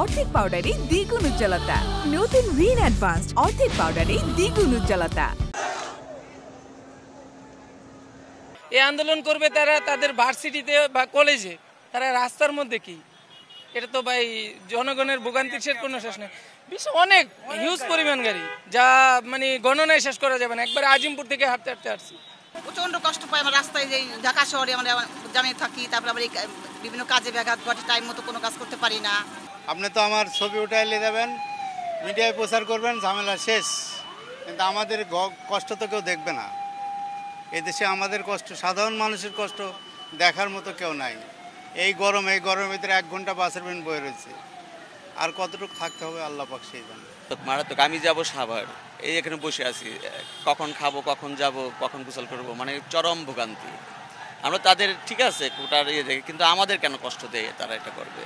অর্ধেক পাউডারে দ্বিগুণ উজ্জ্বলতা। নতুন রিন অ্যাডভান্সড অর্ধেক পাউডারে দ্বিগুণ উজ্জ্বলতা। এই আন্দোলন করবে তারা তাদের ভার্সিটিতে বা কলেজে, তারা রাস্তার মধ্যে কি? এটা তো ভাই জনগণের ভোগান্তির কোনো শেষ নেই। বিশ্ব অনেক হিউজ পরিমাণ গাড়ি, যা মানে গণনায় শেষ করা যাবে না। একবার আজিমপুর থেকে হাঁটতে হাঁটতে আসছি। প্রচণ্ড কষ্ট পাই আমরা রাস্তায়, যে ঢাকা শহরে আমরা জামে থাকি, তারপরে আবার বিভিন্ন কাজে ব্যাঘাত ঘটে, টাইম মতো কোনো কাজ করতে পারি না। আপনি তো আমার ছবি উঠাইলে যাবেন, মিডিয়ায় প্রচার করবেন, ঝামেলা শেষ। কিন্তু আমাদের কষ্ট তো কেউ দেখবে না। এদেশে আমাদের কষ্ট, সাধারণ মানুষের কষ্ট দেখার মতো কেউ নাই। এই গরমের ভিতরে 1 ঘন্টা বাসের বেন বয়ে রয়েছে, আর কতটুকু থাকতে হবে আল্লাহ পাক সেই জানে। মারাত্মক। আমি যাব সাভার, এই এখানে বসে আছি, কখন খাবো, কখন যাব, কখন গোসল করবো, মানে চরম ভোগান্তি। আমরা তাদের ঠিক আছে কোটার ইয়ে দেখে, কিন্তু আমাদের কেন কষ্ট দেয় তারা এটা করবে?